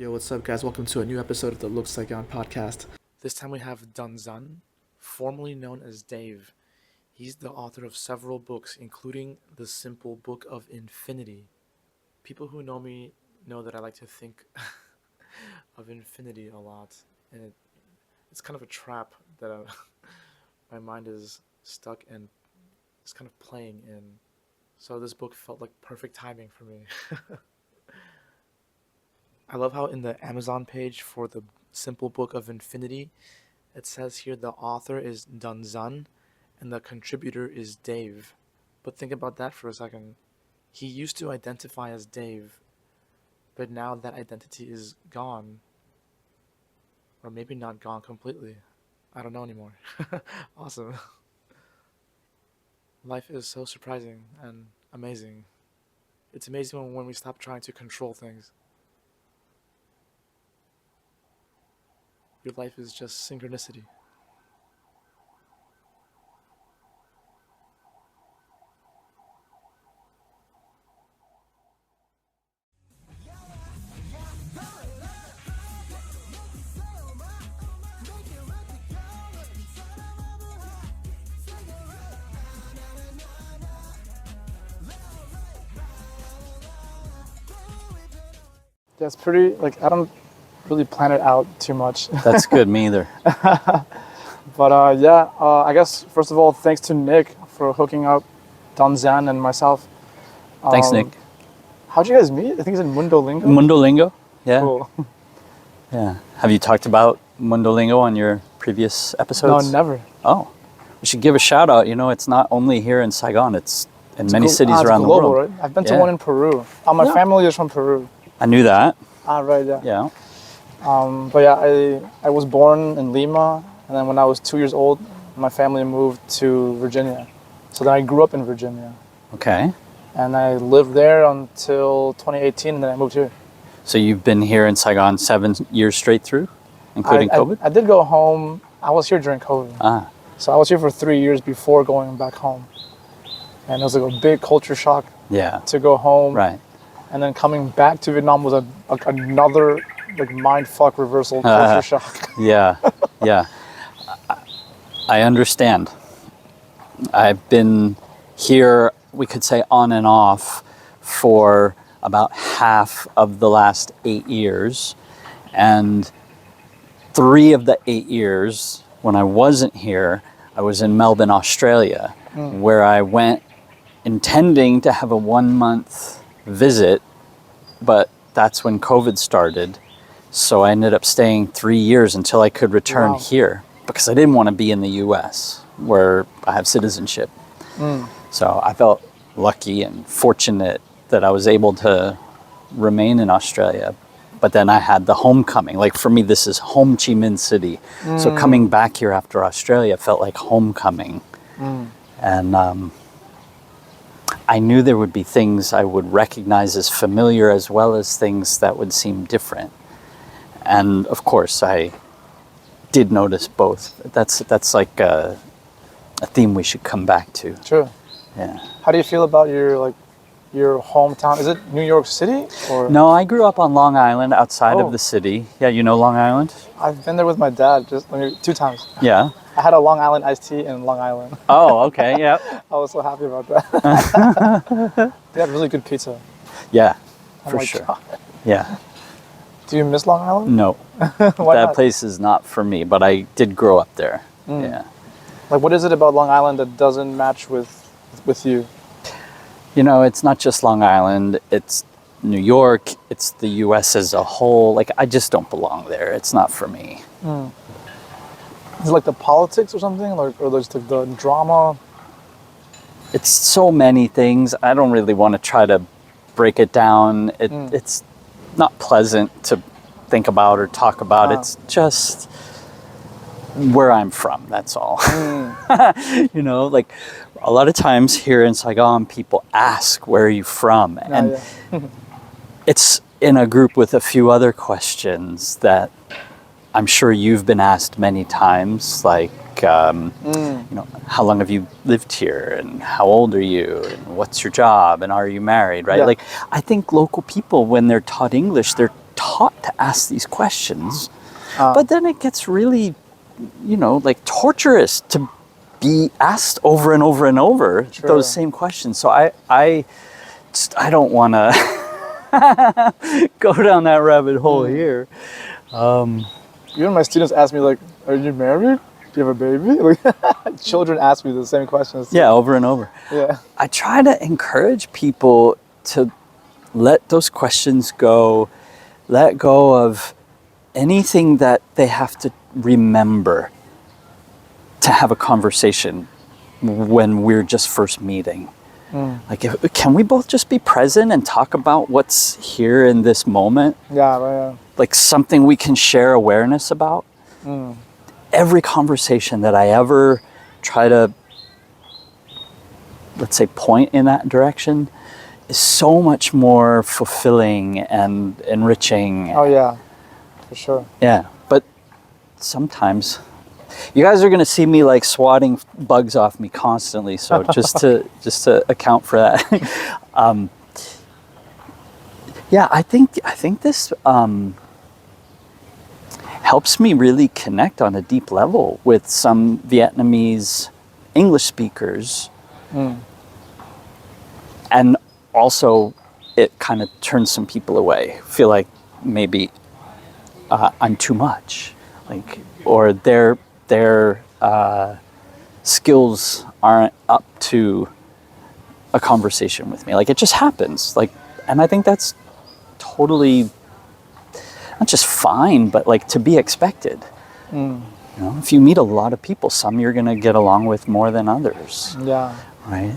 Yo, what's up, guys? Welcome to a new episode of the Saigon podcast. This time we have Đơn Giản, formerly known as Dave. He's the author of several books, including the simple Book of Infinity. People who know me know that I like to think of infinity a lot, and it's kind of a trap that my mind is stuck and it's kind of playing in. So this book felt like perfect timing for me. I love how in the Amazon page for the simple Book of Infinity, it says here the author is Đơn Giản and the contributor is Dave. But think about that for a second. He used to identify as Dave, but now that identity is gone. Or maybe not gone completely. I don't know anymore. Awesome. Life is so surprising and amazing. It's amazing when we stop trying to control things. Your life is just synchronicity. Yeah, it's pretty, I don't really plan it out too much. That's good, me either. But I guess, first of all, thanks to Nick for hooking up Đơn Giản and myself. Thanks, Nick. How'd you guys meet? I think it's in Mundolingo. Mundolingo, yeah. Cool. Yeah. Have you talked about Mundolingo on your previous No, episodes? never. Oh, we should give a shout out. You know, it's not only here in Saigon, it's in many cities it's around global, the world. Right? I've been to Yeah. one in Peru. My Yeah. family is from Peru. I knew that. Right, yeah. Yeah. But yeah, I was born in Lima, and then when I was 2 years old, my family moved to Virginia. So then I grew up in Virginia, Okay. and I lived there until 2018, and then I moved here. So you've been here in Saigon 7 years straight through, including COVID? I did go home. I was here during COVID. So I was here for 3 years before going back home. And it was like a big culture shock Yeah. to go home. Right. And then coming back to Vietnam was another mind fuck reversal culture shock. Yeah. Yeah. I understand. I've been here, we could say on and off, for about half of the last 8 years. And 3 of the 8 years, when I wasn't here, I was in Melbourne, Australia, where I went intending to have a 1-month visit, but that's when COVID started. So I ended up staying 3 years until I could return here, because I didn't want to be in the US, where I have citizenship. So I felt lucky and fortunate that I was able to remain in Australia. But then I had the homecoming. Like for me, this is home, Chi Minh City. So coming back here after Australia felt like homecoming. And I knew there would be things I would recognize as familiar as well as things that would seem different. And of course, I did notice both. That's like a theme we should come back to. True. Yeah. How do you feel about your hometown? Is it New York City? Or? No, I grew up on Long Island outside Oh. of the city. Yeah, you know Long Island? I've been there with my dad 2 times. Yeah. I had a Long Island iced tea in Long Island. Oh, okay, yeah. I was so happy about that. They had really good pizza. Yeah, Oh for my sure. God. Yeah. Do you miss Long Island? No, Why that not? place is not for me, but I did grow up there. Yeah. What is it about Long Island that doesn't match with you? You know, it's not just Long Island, it's New York, it's the US as a whole. Like, I just don't belong there. It's not for me. Is it like the politics or something? Or there's like the drama? It's so many things. I don't really want to try to break it down. It's not pleasant to think about or talk about. It's just where I'm from, that's all. You know, like a lot of times here in Saigon, people ask, where are you from? And it's in a group with a few other questions that I'm sure you've been asked many times, like, you know, how long have you lived here, and how old are you, and what's your job, and are you married, right? Yeah. Like, I think local people, when they're taught English, they're taught to ask these questions, but then it gets really, like torturous to be asked over and over and over those same questions. So I don't want to go down that rabbit hole here. Even my students ask me, like, are you married? Do you have a baby? Like, children ask me the same questions. Yeah, over and over. Yeah. I try to encourage people to let those questions go, let go of anything that they have to remember to have a conversation when we're just first meeting. Like, can we both just be present and talk about what's here in this moment? Yeah. Like something we can share awareness about? Every conversation that I ever try to, let's say, point in that direction is so much more fulfilling and enriching. Oh, yeah, for sure. Yeah, but sometimes you guys are going to see me like swatting bugs off me constantly, so just to account for that. Yeah, I think this helps me really connect on a deep level with some Vietnamese English speakers. And also it kind of turns some people away, feel like maybe I'm too much, like, or their skills aren't up to a conversation with me. Like, it just happens. Like, and I think that's totally not just fine, but like to be expected. If you meet a lot of people, some you're gonna get along with more than others. Yeah. Right?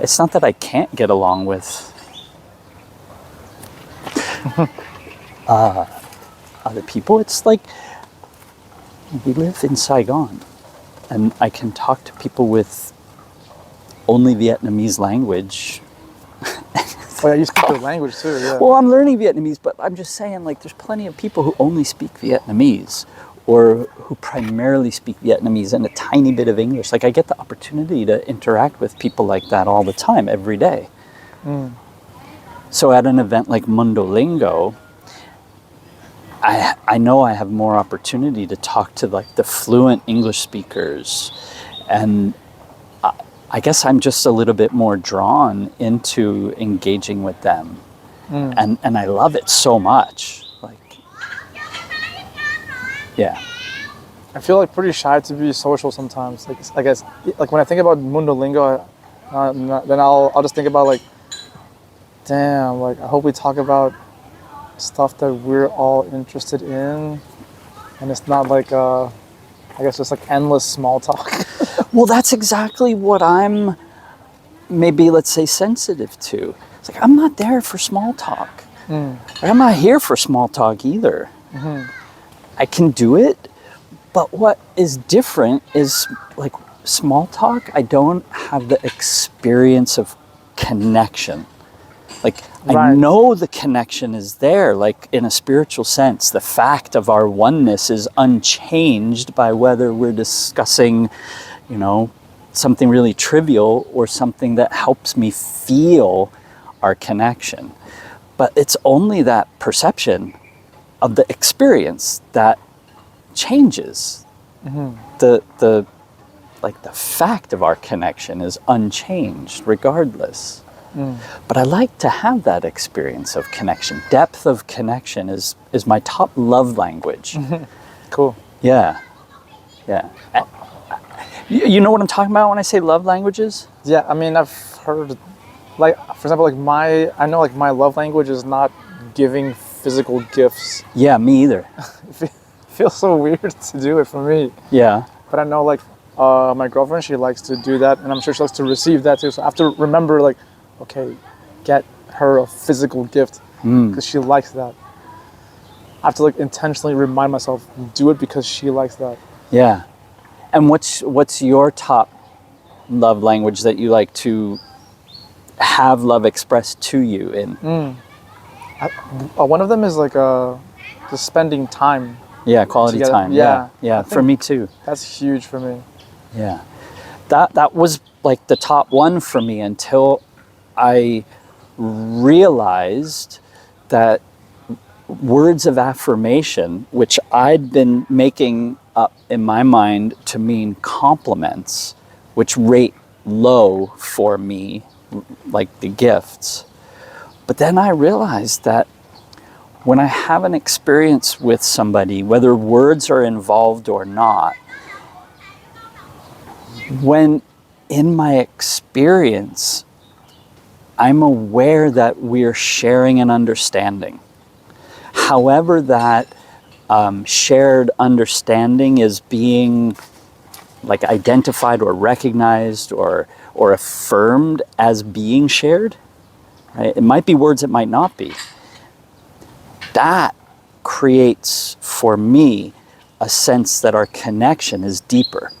It's not that I can't get along with other people. It's like we live in Saigon, and I can talk to people with only Vietnamese language. Oh, yeah, you speak their language too, yeah. Well, I'm learning Vietnamese, but I'm just saying, like, there's plenty of people who only speak Vietnamese or who primarily speak Vietnamese and a tiny bit of English. Like, I get the opportunity to interact with people like that all the time, every day. So at an event like Mundolingo, I know I have more opportunity to talk to like the fluent English speakers, and I guess I'm just a little bit more drawn into engaging with them, and I love it so much. Like, yeah. I feel like pretty shy to be social sometimes. Like, I guess, like when I think about Mundolingo, then I'll just think about like, damn, like I hope we talk about stuff that we're all interested in, and it's not like I guess just like endless small talk. Well, that's exactly what I'm maybe, let's say, sensitive to. It's like, I'm not there for small talk. Like, I'm not here for small talk either. I can do it, but what is different is like small talk, I don't have the experience of connection. Like, I know the connection is there, like in a spiritual sense. The fact of our oneness is unchanged by whether we're discussing, something really trivial or something that helps me feel our connection. But it's only that perception of the experience that changes. The fact of our connection is unchanged regardless. But I like to have that experience of connection. Depth of connection is my top love language. Cool. Yeah. You know what I'm talking about when I say love languages? Yeah, I mean, I've heard, like, for example, like I know like my love language is not giving physical gifts. Yeah, me either. It feels so weird to do it for me. Yeah. But I know like my girlfriend, she likes to do that, and I'm sure she likes to receive that too. So I have to remember, like, okay, get her a physical gift because she likes that. I have to like intentionally remind myself, do it because she likes that. Yeah. And what's your top love language that you like to have love expressed to you in? One of them is like just spending time. Yeah, quality together. time. Yeah, for me too. That's huge for me. Yeah. That was like the top one for me until I realized that words of affirmation, which I'd been making up in my mind to mean compliments, which rate low for me, like the gifts. But then I realized that when I have an experience with somebody, whether words are involved or not, when in my experience, I'm aware that we're sharing an understanding. However that shared understanding is being like identified or recognized or affirmed as being shared, right? It might be words, it might not be. That creates for me a sense that our connection is deeper.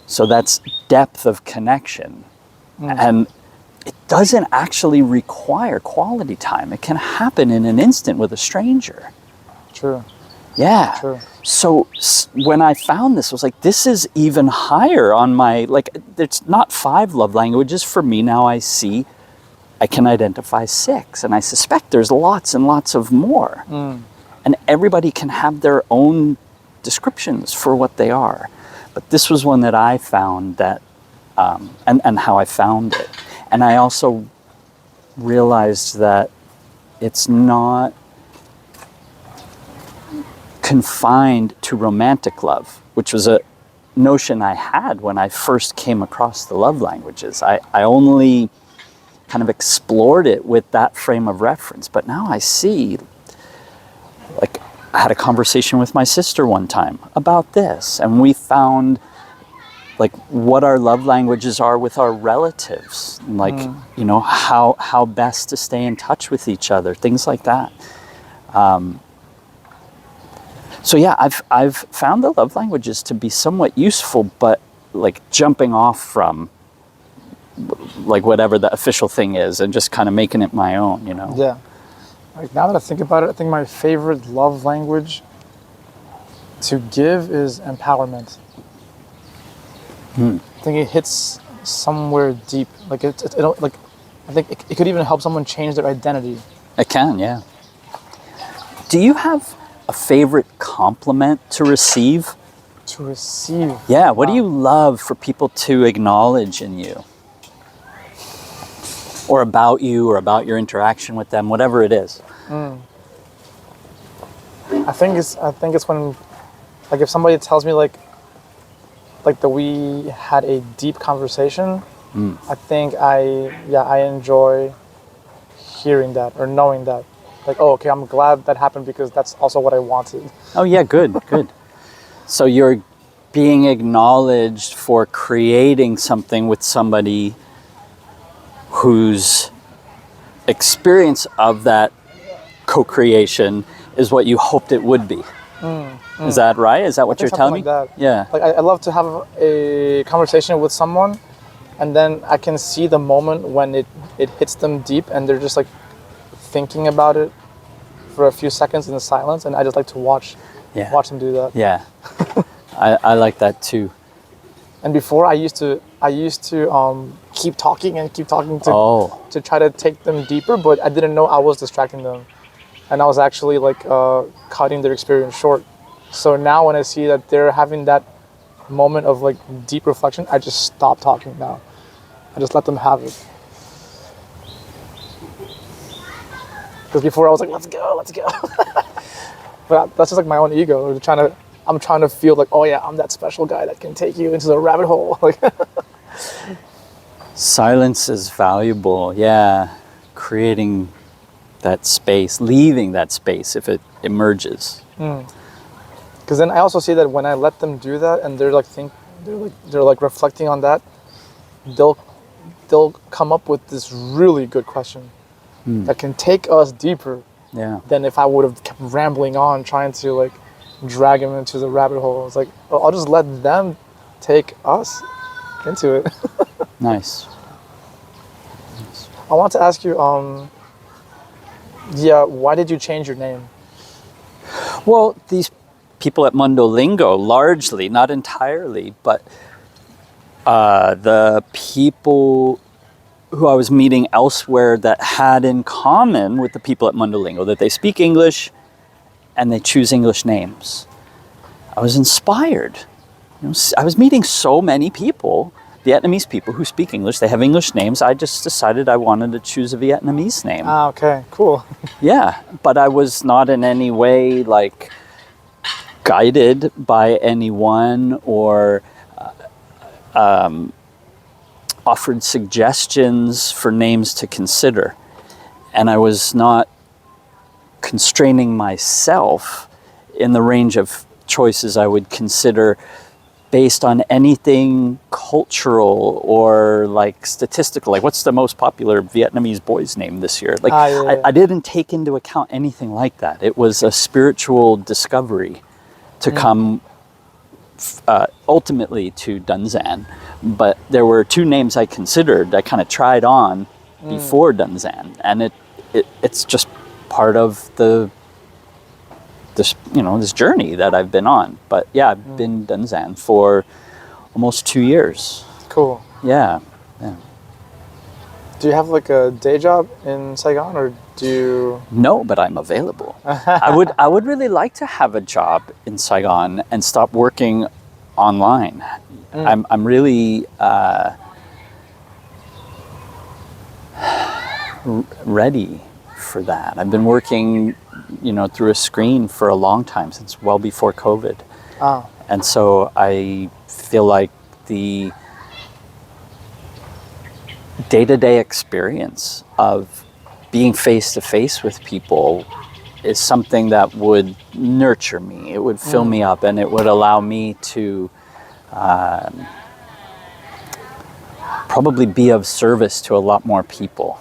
So that's depth of connection. And it doesn't actually require quality time. It can happen in an instant with a stranger. True. Yeah. True. So when I found this, I was like, this is even higher on my, like, it's not 5 love languages. For me now, I can identify 6. And I suspect there's lots and lots of more. And everybody can have their own descriptions for what they are. But this was one that I found that, and how I found it. And I also realized that it's not confined to romantic love, which was a notion I had when I first came across the love languages. I only kind of explored it with that frame of reference. But now I see, like, I had a conversation with my sister one time about this, and we found like what our love languages are with our relatives, and like you know, how best to stay in touch with each other, things like that. So yeah, I've found the love languages to be somewhat useful, but like jumping off from like whatever the official thing is and just kind of making it my own, you know. Yeah. Like, now that I think about it, I think my favorite love language to give is empowerment. I think it hits somewhere deep. Like it like I think it could even help someone change their identity. It can, yeah. Do you have a favorite compliment to receive? To receive. Yeah, what do you love for people to acknowledge in you? Or about you, or about your interaction with them, whatever it is. I think it's when, like, if somebody tells me like that we had a deep conversation, I think I enjoy hearing that or knowing that. Like, oh, okay, I'm glad that happened because that's also what I wanted. Oh yeah, good, good. So you're being acknowledged for creating something with somebody whose experience of that co-creation is what you hoped it would be. Is that right? Is that what you're telling me? Like that. Yeah. Like I love to have a conversation with someone, and then I can see the moment when it hits them deep, and they're just like thinking about it for a few seconds in the silence, and I just like to watch them do that. Yeah. I like that too. And before I used to keep talking to try to take them deeper, but I didn't know I was distracting them, and I was actually like cutting their experience short. So now when I see that they're having that moment of like deep reflection, I just stop talking now. I just let them have it. Because before I was like, let's go. But that's just like my own ego. I'm trying to feel like, oh yeah, I'm that special guy that can take you into the rabbit hole. Silence is valuable, yeah. Creating that space, leaving that space if it emerges. Because then I also see that when I let them do that, and they're like reflecting on that, they'll come up with this really good question that can take us deeper than if I would have kept rambling on trying to like drag them into the rabbit hole. It's like, well, I'll just let them take us into it. Nice. I want to ask you, why did you change your name? Well, these people at Mundolingo, largely, not entirely, but the people who I was meeting elsewhere that had in common with the people at Mundolingo, that they speak English and they choose English names. I was inspired. I was meeting so many people, Vietnamese people who speak English. They have English names. I just decided I wanted to choose a Vietnamese name. Ah, okay, cool. Yeah, but I was not in any way like guided by anyone or offered suggestions for names to consider. And I was not constraining myself in the range of choices I would consider based on anything cultural or like statistical. Like, what's the most popular Vietnamese boy's name this year? Like, I didn't take into account anything like that. It was a spiritual discovery to come ultimately to Đơn Giản. But there were two names I considered, I kind of tried on before Đơn Giản, and it's just part of this journey that I've been on. But yeah, I've been Đơn Giản for almost 2 years. Cool. Yeah. Do you have like a day job in Saigon, or do you? No, but I'm available. I would really like to have a job in Saigon and stop working online. I'm really ready for that. I've been working, through a screen for a long time, since well before COVID. Ah. And so I feel like the day-to-day experience of being face-to-face with people is something that would nurture me. It would fill me up, and it would allow me to probably be of service to a lot more people.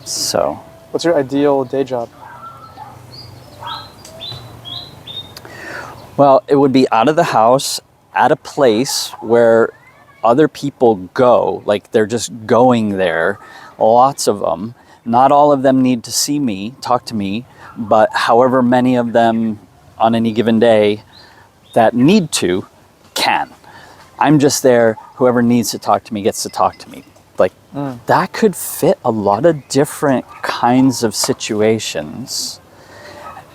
So, What's your ideal day job? well, it would be out of the house at a place where other people go, like they're just going there, lots of them. Not all of them need to see me, talk to me, but however many of them on any given day that need to can. I'm just there, whoever needs to talk to me gets to talk to me. Like, that could fit a lot of different kinds of situations.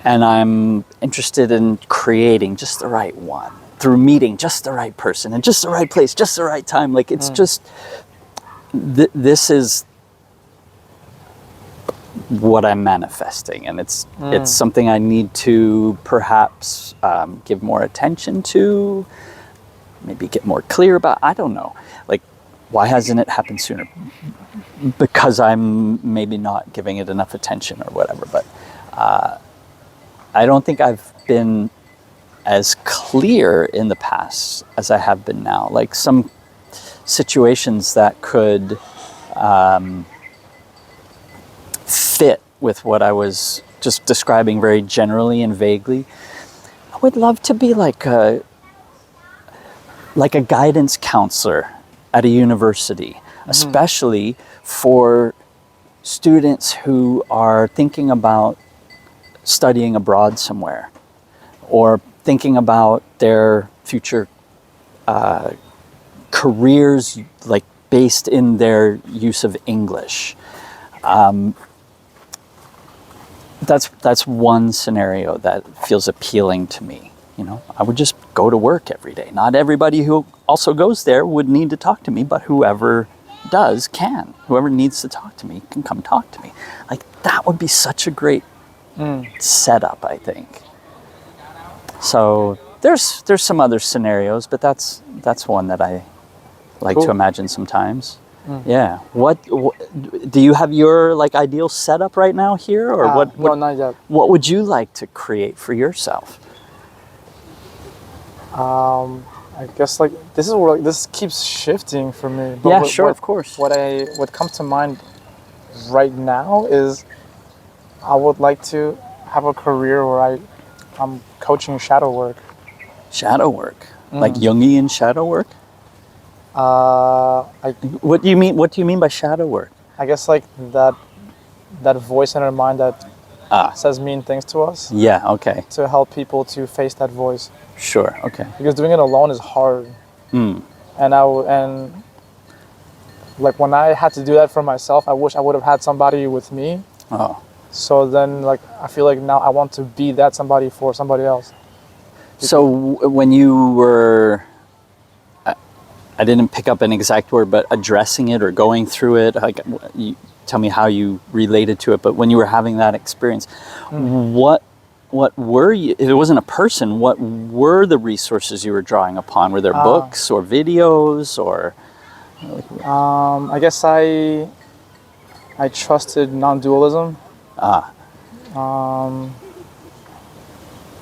And I'm interested in creating just the right one through meeting just the right person and just the right place, just the right time. Like, it's just, this is what I'm manifesting. And it's something I need to perhaps give more attention to, maybe get more clear about. I don't know. Like, why hasn't it happened sooner? Because I'm maybe not giving it enough attention or whatever. But I don't think I've been as clear in the past as I have been now. Like, some situations that could fit with what I was just describing very generally and vaguely. I would love to be like a guidance counselor at a university, especially for students who are thinking about studying abroad somewhere or thinking about their future careers, like based in their use of English. That's one scenario that feels appealing to me. I would just go to work every day. Not everybody who also goes there would need to talk to me, but whoever does can. Whoever needs to talk to me can come talk to me. Like, that would be such a great setup, I think. So there's some other scenarios, but that's one that I like to imagine sometimes. Yeah. What do you have your like ideal setup right now here, or what? No, not yet. What would you like to create for yourself? I guess like this is where this keeps shifting for me. But Yeah, sure, of course. What comes to mind right now is I would like to have a career where I'm coaching shadow work. Shadow work, like Jungian shadow work. What do you mean? What do you mean by shadow work? I guess like that voice in our mind that says mean things to us. Yeah. Okay. To help people to face that voice. Sure. Okay. Because doing it alone is hard. And like when I had to do that for myself, I wish I would have had somebody with me. Oh. So then, like, I feel like now I want to be that somebody for somebody else. So when you were, I didn't pick up an exact word, but addressing it or going through it, like, you tell me how you related to it, but when you were having that experience, what were you, if it wasn't a person, what were the resources you were drawing upon? Were there books or videos or? I guess I trusted non-dualism.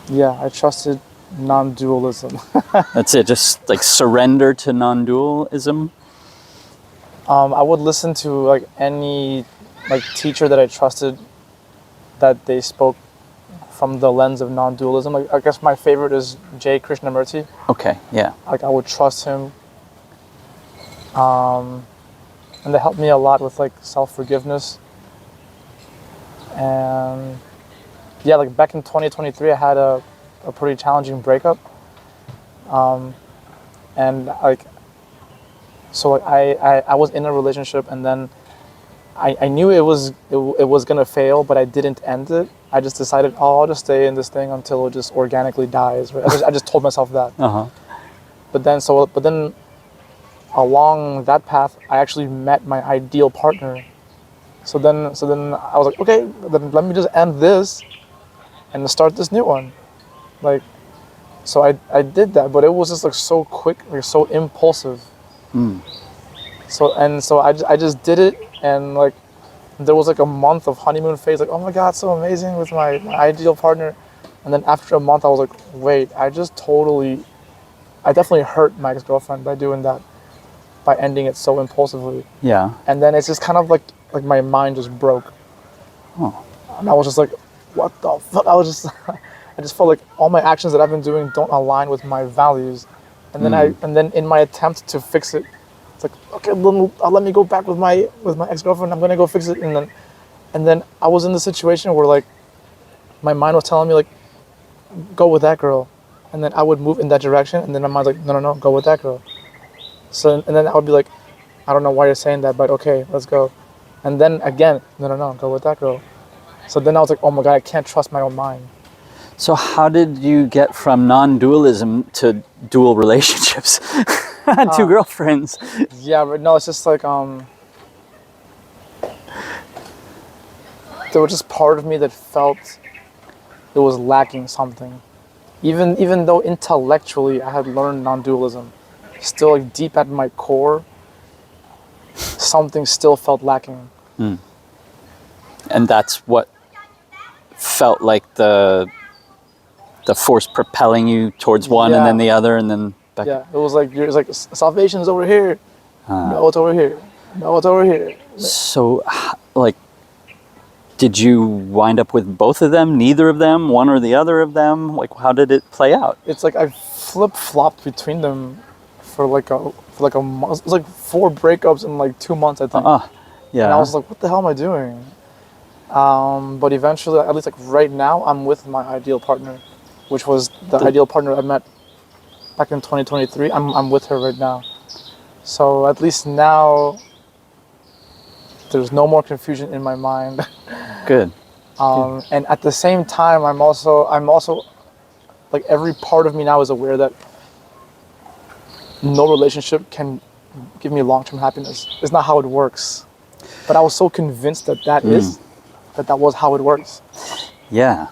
Yeah, I trusted non-dualism. That's it, just like surrender to non-dualism? I would listen to like any like teacher that I trusted that they spoke from the lens of non-dualism. Like, I guess my favorite is J. Krishnamurti. Okay, yeah. Like, I would trust him. And they helped me a lot with like self-forgiveness. And yeah, like back in 2023, I had a pretty challenging breakup. And like, so like I was in a relationship, and then I knew it was gonna fail, but I didn't end it. I just decided, oh, I'll just stay in this thing until it just organically dies. Right? I just told myself that. But then along that path, I actually met my ideal partner. So then I was like, okay, then let me just end this and start this new one. Like, so I did that, but it was just like so quick, like so impulsive. So I just did it, and like there was like a month of honeymoon phase, like, oh my God, so amazing with my ideal partner. And then after a month, I was like, wait, I definitely hurt my ex-girlfriend by doing that, by ending it so impulsively. Yeah. And then it's just kind of like my mind just broke. And I was just like, what the fuck? I just felt like all my actions that I've been doing don't align with my values. And then in my attempt to fix it, it's like, okay, let me go back with my ex-girlfriend. I'm gonna go fix it. And then I was in the situation where like my mind was telling me like, go with that girl. And then I would move in that direction, and then my mind's like, no, go with that girl. So, and then I would be like, I don't know why you're saying that, but okay, let's go. And then again, no, go with that girl. So then I was like, oh my God, I can't trust my own mind. So how did you get from non-dualism to dual relationships? Two girlfriends. Yeah, but no, it's just like, there was just part of me that felt it was lacking something. Even though intellectually I had learned non-dualism, still like deep at my core, something still felt lacking. And that's what felt like the force propelling you towards one and then the other and then back. Yeah, it was like salvation is over here. No, it's over here. No, it's over here. So, like, did you wind up with both of them, neither of them, one or the other of them? Like, how did it play out? It's like I flip-flopped between them for like a month. It was like 4 breakups in like 2 months, I think. Yeah. And I was like, what the hell am I doing? But eventually, at least like right now, I'm with my ideal partner, which was the ideal partner I met back in 2023. I'm with her right now. So at least now there's no more confusion in my mind. Good. And at the same time, I'm also like, every part of me now is aware that no relationship can give me long-term happiness. It's not how it works. But I was so convinced that that was how it works. Yeah.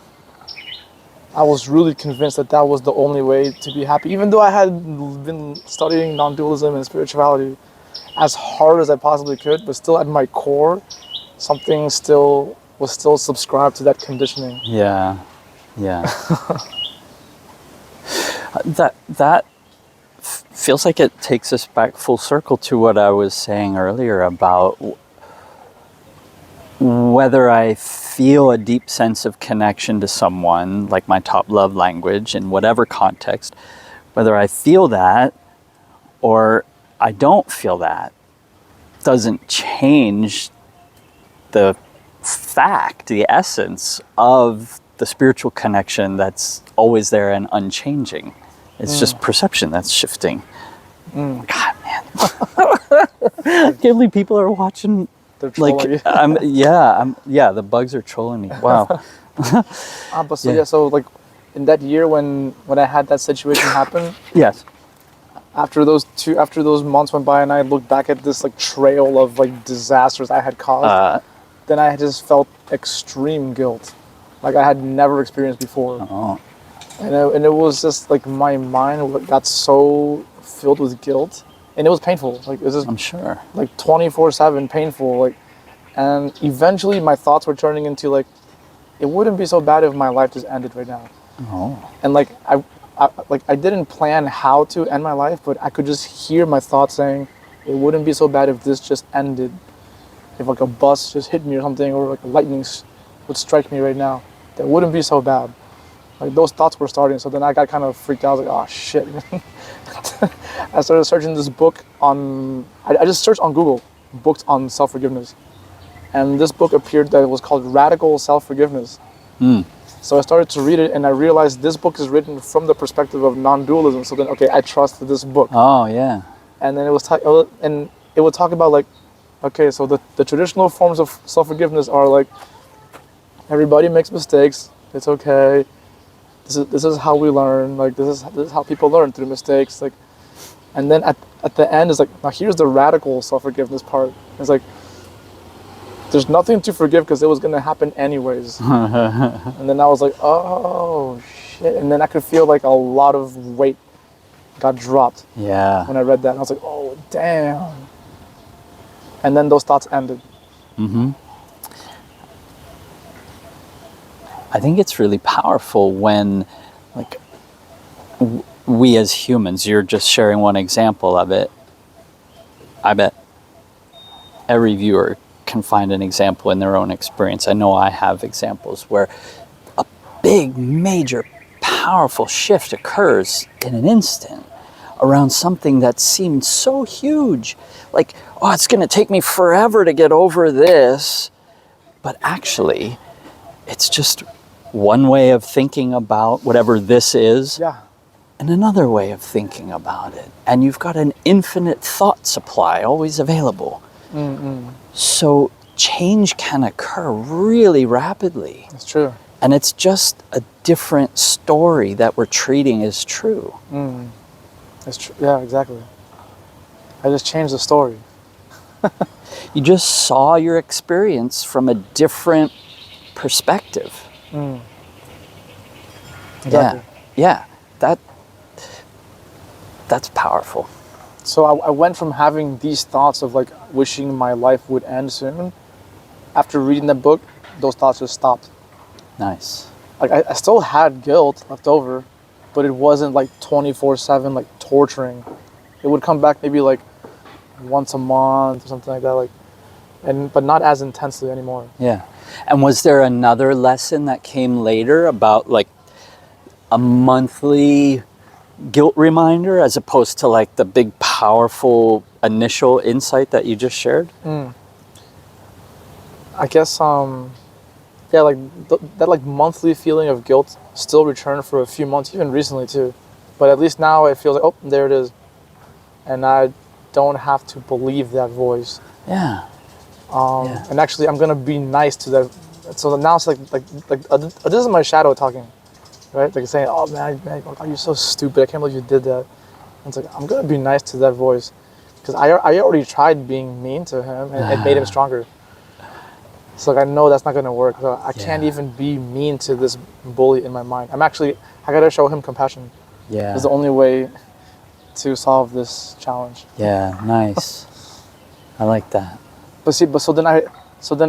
I was really convinced that that was the only way to be happy, even though I had been studying non-dualism and spirituality as hard as I possibly could, but still at my core, something was still subscribed to that conditioning. Yeah. That feels like it takes us back full circle to what I was saying earlier about whether I feel a deep sense of connection to someone, like my top love language in whatever context, whether I feel that or I don't feel that doesn't change the fact, the essence of the spiritual connection that's always there and unchanging. It's just perception that's shifting. God, man. I can't believe people are watching They're trolling you. The bugs are trolling me. Wow. But so like in that year when I had that situation happen, Yes. after those months went by and I looked back at this like trail of like disasters I had caused, then I just felt extreme guilt, like I had never experienced before. Oh. And it was just like my mind got so filled with guilt, and it was painful. Like it was just, I'm sure. like 24/7 painful. Like, and eventually my thoughts were turning into like, it wouldn't be so bad if my life just ended right now. Oh. And like I didn't plan how to end my life, but I could just hear my thoughts saying, it wouldn't be so bad if this just ended. If like a bus just hit me or something, or like lightning would strike me right now, that wouldn't be so bad. Like those thoughts were starting, so then I got kind of freaked out. I was like, oh shit. I started searching this book on, I just searched on Google, books on self-forgiveness. And this book appeared that it was called Radical Self-Forgiveness. So I started to read it, and I realized this book is written from the perspective of non-dualism. So then, okay, I trust this book. Oh, yeah. And then it would talk about like, okay, so the traditional forms of self-forgiveness are like, everybody makes mistakes, it's okay. This is how we learn. Like this is how people learn, through mistakes. Like, and then at the end is like, now here's the radical self-forgiveness part. It's like, there's nothing to forgive because it was gonna happen anyways. And then I was like, oh shit. And then I could feel like a lot of weight got dropped. Yeah. When I read that, and I was like, oh damn. And then those thoughts ended. I think it's really powerful when, like, we as humans, you're just sharing one example of it. I bet every viewer can find an example in their own experience. I know I have examples where a big, major, powerful shift occurs in an instant around something that seemed so huge. Like, oh, it's going to take me forever to get over this. But actually, it's just one way of thinking about whatever this is, and another way of thinking about it. And you've got an infinite thought supply always available. So change can occur really rapidly. That's true. And it's just a different story that we're treating as true. That's true. Yeah, exactly. I just changed the story. You just saw your experience from a different perspective. Exactly. Yeah, that's powerful. So I went from having these thoughts of like wishing my life would end soon. After reading the book, those thoughts just stopped. Nice. Like I still had guilt left over, but it wasn't like 24/7 like torturing. It would come back maybe like once a month or something like that, like, but not as intensely anymore. Yeah. And was there another lesson that came later about like a monthly guilt reminder as opposed to like the big powerful initial insight that you just shared? I guess like that like monthly feeling of guilt still returned for a few months, even recently too. But at least now it feels like, oh, there it is, and I don't have to believe that voice. Yeah. And actually, I'm gonna be nice to that. So now it's like this is my shadow talking, right? Like saying, "Oh man, oh, you're so stupid. I can't believe you did that." And it's like I'm gonna be nice to that voice, because I already tried being mean to him, and it made him stronger. So like I know that's not gonna work. So I can't even be mean to this bully in my mind. I gotta show him compassion. Yeah. It's the only way to solve this challenge. Yeah, nice. I like that. But so then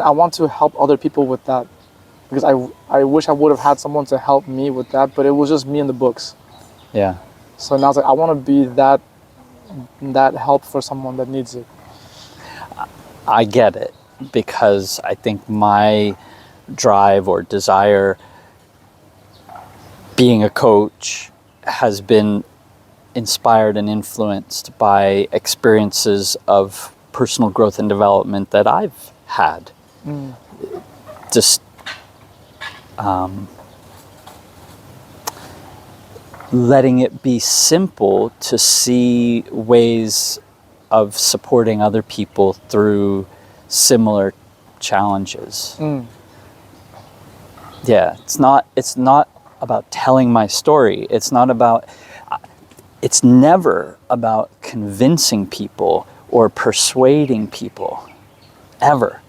I want to help other people with that, because I wish I would have had someone to help me with that, but it was just me and the books. Yeah. So now it's like I want to be that help for someone that needs it. I get it, because I think my drive or desire being a coach has been inspired and influenced by experiences of personal growth and development that I've had. Just letting it be simple to see ways of supporting other people through similar challenges. Mm. Yeah, it's not about telling my story. It's never about convincing people or persuading people, ever.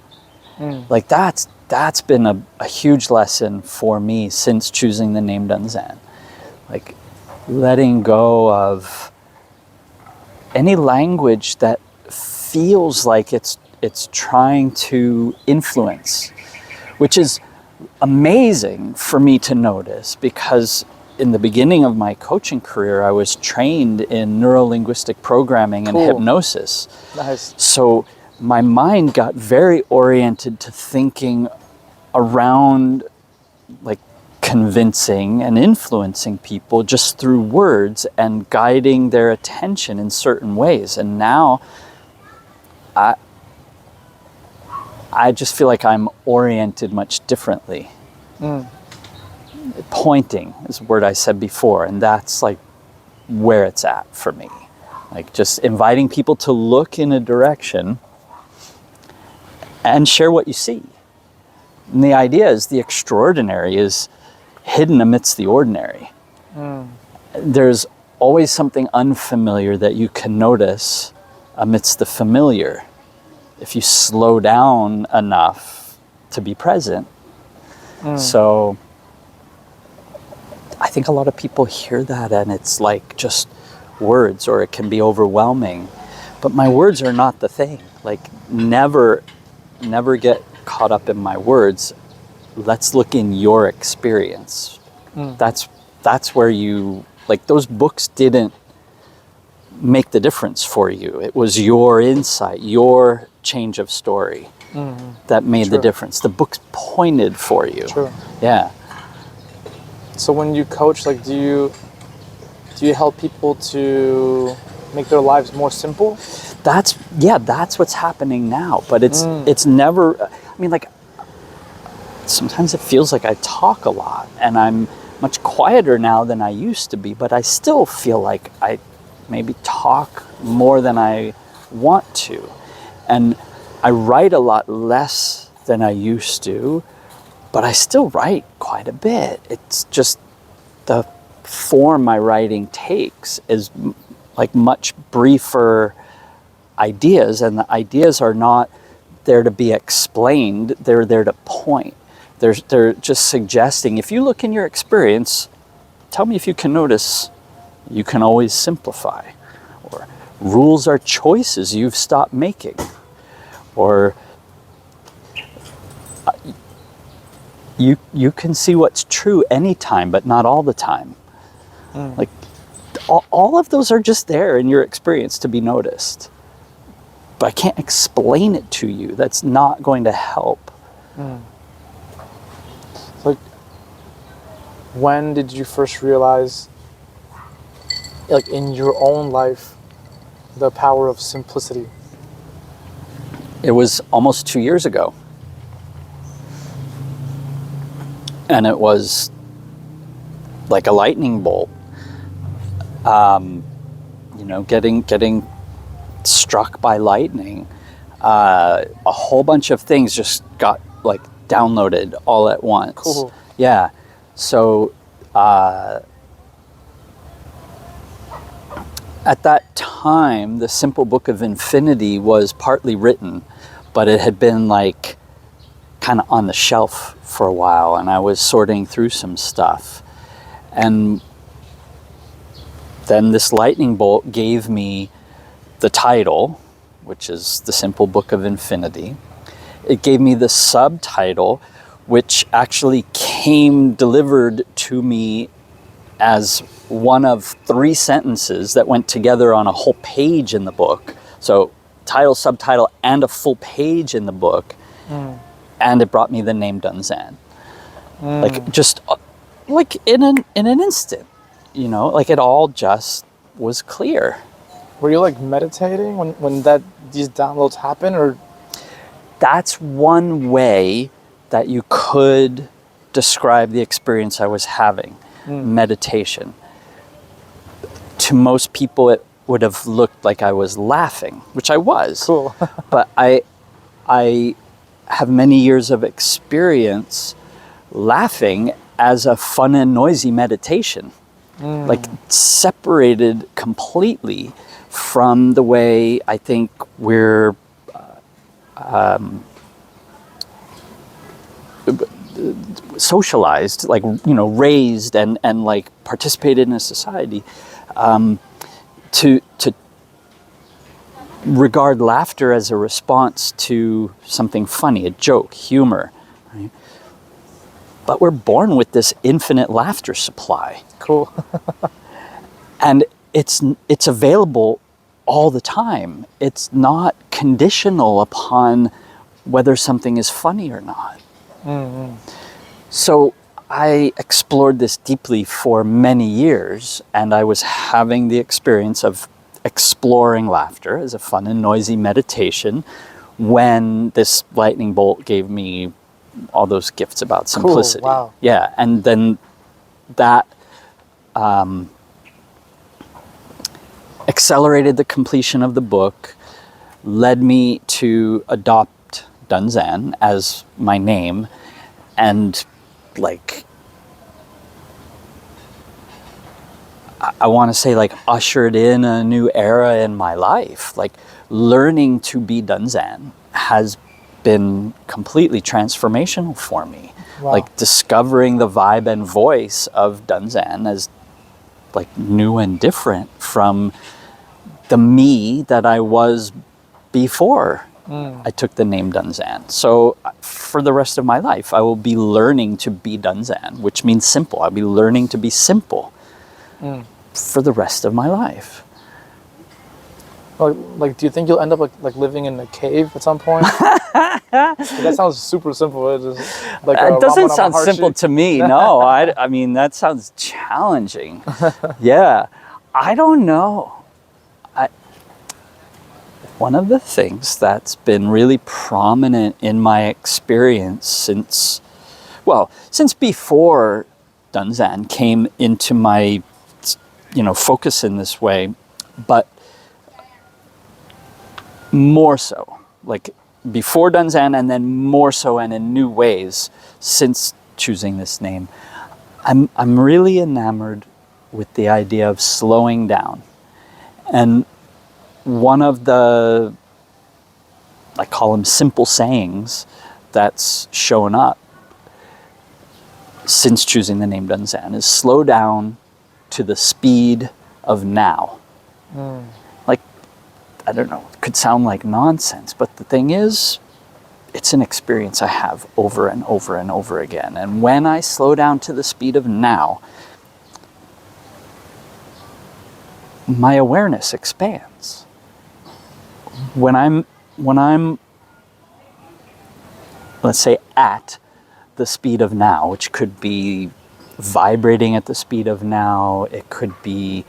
Like that's been a huge lesson for me since choosing the name Đơn Like letting go of any language that feels like it's trying to influence, which is amazing for me to notice, because in the beginning of my coaching career, I was trained in neuro-linguistic programming and Cool. hypnosis. Nice. So my mind got very oriented to thinking around like convincing and influencing people just through words and guiding their attention in certain ways. And now I just feel like I'm oriented much differently. Pointing is a word I said before, and that's like where it's at for me. Like just inviting people to look in a direction and share what you see. And the idea is the extraordinary is hidden amidst the ordinary. There's always something unfamiliar that you can notice amidst the familiar if you slow down enough to be present. So I think a lot of people hear that and it's like just words, or it can be overwhelming. But my words are not the thing. Like never get caught up in my words. Let's look in your experience. That's where you, like those books didn't make the difference for you. It was your insight, your change of story that made the difference. The books pointed for you. True. Yeah. So when you coach, like, do you help people to make their lives more simple? That's what's happening now. But it's never, I mean, like, sometimes it feels like I talk a lot and I'm much quieter now than I used to be, but I still feel like I maybe talk more than I want to. And I write a lot less than I used to, but I still write quite a bit. It's just the form my writing takes is like much briefer ideas, and the ideas are not there to be explained, they're there to point. They're just suggesting, if you look in your experience, tell me if you can notice, you can always simplify. Or rules are choices you've stopped making. Or you can see what's true anytime, but not all the time. Like all of those are just there in your experience to be noticed. But I can't explain it to you. That's not going to help. Like, when did you first realize, like in your own life, the power of simplicity? It was almost 2 years ago. And it was like a lightning bolt. Getting struck by lightning. A whole bunch of things just got like downloaded all at once. Cool. Yeah. So at that time, the Simple Book of Infinity was partly written, but it had been like kind of on the shelf for a while, and I was sorting through some stuff. And then this lightning bolt gave me the title, which is The Simple Book of Infinity. It gave me the subtitle, which actually came delivered to me as one of 3 sentences that went together on a whole page in the book. So title, subtitle, and a full page in the book. And it brought me the name Đơn. Like just like in an instant, like it all just was clear. Were you like meditating when these downloads happen, or? That's one way that you could describe the experience I was having. Meditation. To most people, it would have looked like I was laughing, which I was. Cool. But I I have many years of experience laughing as a fun and noisy meditation, like separated completely from the way I think we're socialized, like, raised and like participated in a society, to regard laughter as a response to something funny, a joke, humor, right? But we're born with this infinite laughter supply. Cool. And it's available all the time. It's not conditional upon whether something is funny or not. Mm-hmm. So I explored this deeply for many years, and I was having the experience of exploring laughter as a fun and noisy meditation when this lightning bolt gave me all those gifts about simplicity. Cool. Wow. Yeah, and then that accelerated the completion of the book, led me to adopt Đơn as my name, and like, I want to say, like, ushered in a new era in my life. Like, learning to be Đơn has been completely transformational for me. Wow. Like, discovering the vibe and voice of Đơn as like new and different from the me that I was before I took the name Đơn. So for the rest of my life, I will be learning to be Đơn, which means simple. I'll be learning to be simple for the rest of my life. Like, do you think you'll end up like living in a cave at some point? That sounds super simple. It just, like, It doesn't ramen on sound a heart simple shape. to me. No, I mean, that sounds challenging. Yeah, I don't know. One of the things that's been really prominent in my experience since before Đơn came into my, focus in this way, but more so, like before Đơn and then more so and in new ways since choosing this name, I'm really enamored with the idea of slowing down. And one of the, I call them simple sayings, that's shown up since choosing the name Đơn is slow down to the speed of now. Like, I don't know, it could sound like nonsense, but the thing is, it's an experience I have over and over and over again. And when I slow down to the speed of now, my awareness expands. When I'm, let's say, at the speed of now, which could be vibrating at the speed of now, it could be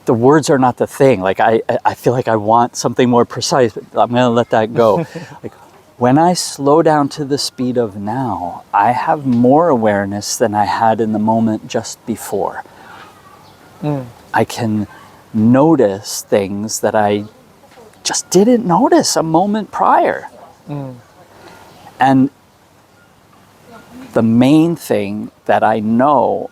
the words are not the thing. Like, I feel like I want something more precise, but I'm going to let that go. Like, when I slow down to the speed of now, I have more awareness than I had in the moment just before. I can notice things that I just didn't notice a moment prior. And the main thing that I know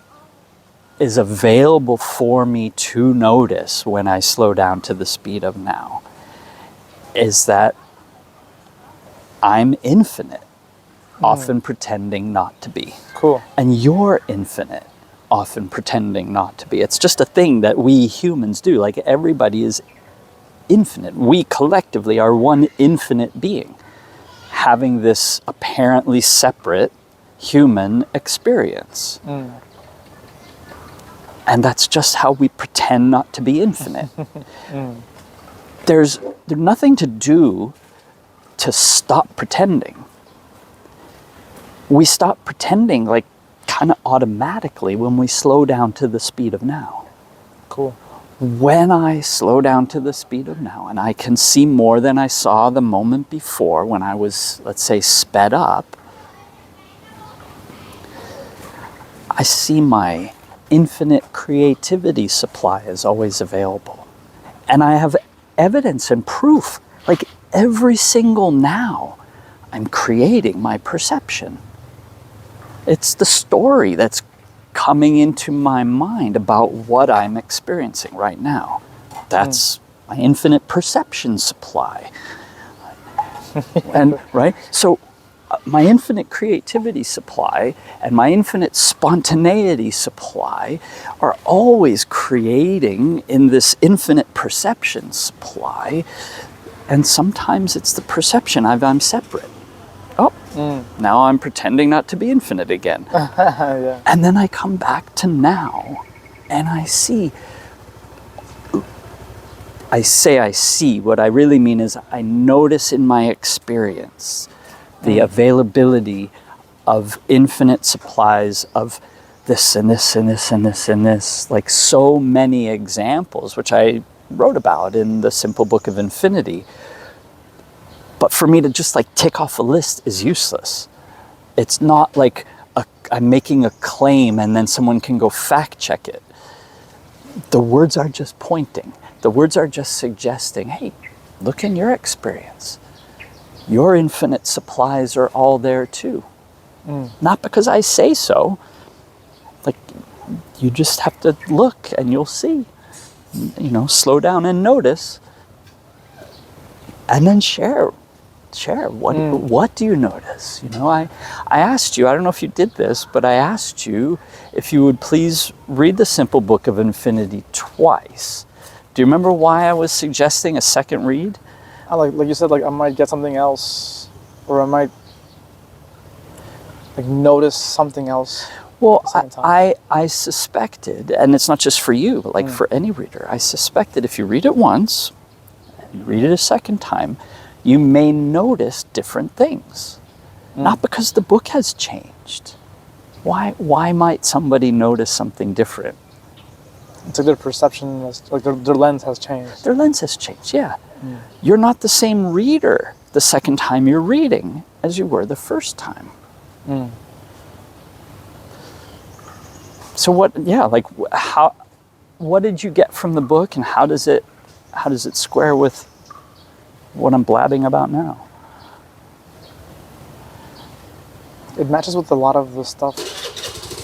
is available for me to notice when I slow down to the speed of now is that I'm infinite, often pretending not to be. Cool. And you're infinite, often pretending not to be. It's just a thing that we humans do. Like, everybody is infinite. We collectively are one infinite being, having this apparently separate human experience. And that's just how we pretend not to be infinite. There's nothing to do to stop pretending. We stop pretending, like, kind of automatically when we slow down to the speed of now. Cool. When I slow down to the speed of now and I can see more than I saw the moment before when I was, let's say, sped up, I see my infinite creativity supply is always available. And I have evidence and proof. Like every single now, I'm creating my perception. It's the story that's coming into my mind about what I'm experiencing right now. That's my infinite perception supply. And right? So my infinite creativity supply and my infinite spontaneity supply are always creating in this infinite perception supply. And sometimes it's the perception I'm separate. Oh, now I'm pretending not to be infinite again. Yeah. And then I come back to now and I see. I see. What I really mean is I notice in my experience the availability of infinite supplies of this and this and this and this and this, like so many examples, which I wrote about in the Simple Book of Infinity. But for me to just like tick off a list is useless. It's not like I'm making a claim and then someone can go fact check it. The words are just pointing. The words are just suggesting, hey, look in your experience. Your infinite supplies are all there too. Not because I say so. Like, you just have to look and you'll see. You know, slow down and notice. And then share. What do you notice? You know, I asked you, I don't know if you did this, but I asked you if you would please read the Simple Book of Infinity twice. Do you remember why I was suggesting a second read? Like you said, like I might get something else, or I might like notice something else. Well, at the same time. I suspected, and it's not just for you, but like for any reader, I suspected if you read it once, and read it a second time, you may notice different things. Not because the book has changed. Why might somebody notice something different? It's like their perception, like their lens has changed. Their lens has changed, yeah. You're not the same reader the second time you're reading as you were the first time. So what did you get from the book, and how does it square with what I'm blabbing about now? It matches with a lot of the stuff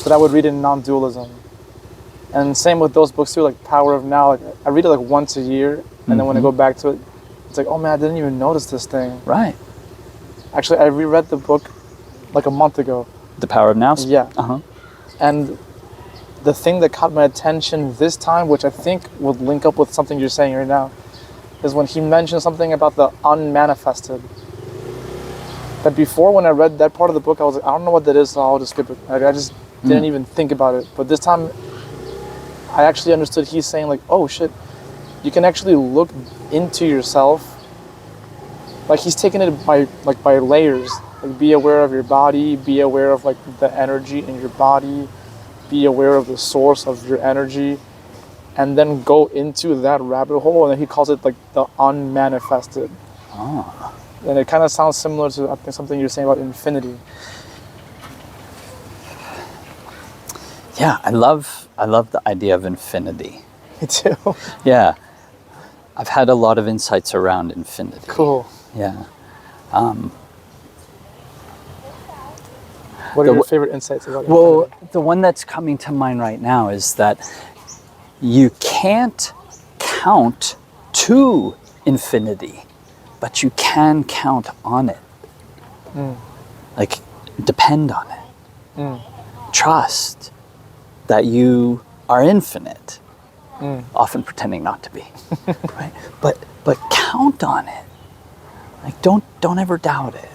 that I would read in Non-Dualism. And same with those books too, like Power of Now. Like I read it like once a year, and then when I go back to it, it's like, oh man, I didn't even notice this thing. Right. Actually, I reread the book like a month ago. The Power of Now? Yeah. Uh-huh. And the thing that caught my attention this time, which I think would link up with something you're saying right now, is when he mentioned something about the unmanifested. That before, when I read that part of the book, I was like, I don't know what that is, so I'll just skip it. Like, I just didn't even think about it. But this time, I actually understood he's saying like, oh shit, you can actually look into yourself. Like he's taking it by layers. Like be aware of your body, be aware of like the energy in your body, be aware of the source of your energy, and then go into that rabbit hole. And then he calls it like the unmanifested. Oh. And it kind of sounds similar to, I think, something you're saying about infinity. Yeah, I love the idea of infinity. Me too. Yeah. I've had a lot of insights around infinity. Cool. Yeah. What are your favorite insights about Well, infinity? the one that's coming to mind right now is that you can't count to infinity, but you can count on it. Like, depend on it. Trust that you are infinite, often pretending not to be, right? But count on it. Like, don't ever doubt it.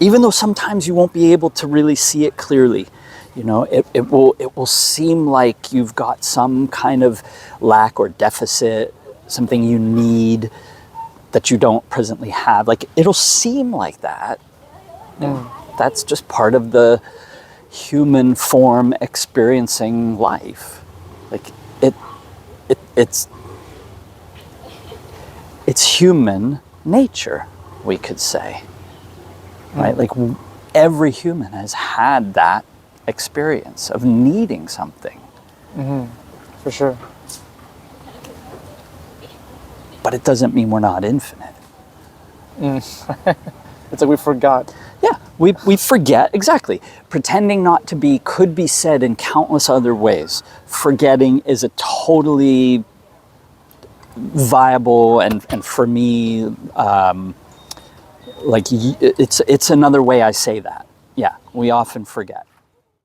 Even though sometimes you won't be able to really see it clearly, you know, it will seem like you've got some kind of lack or deficit, something you need that you don't presently have. Like, it'll seem like that. That's just part of the human form experiencing life. Like, it's human nature, we could say. Right? Like, every human has had that experience of needing something. For sure. but it doesn't mean we're not infinite. It's like we forgot. Yeah, we forget, exactly. Pretending not to be could be said in countless other ways. Forgetting is a totally viable and for me, like it's another way I say that. Yeah, we often forget.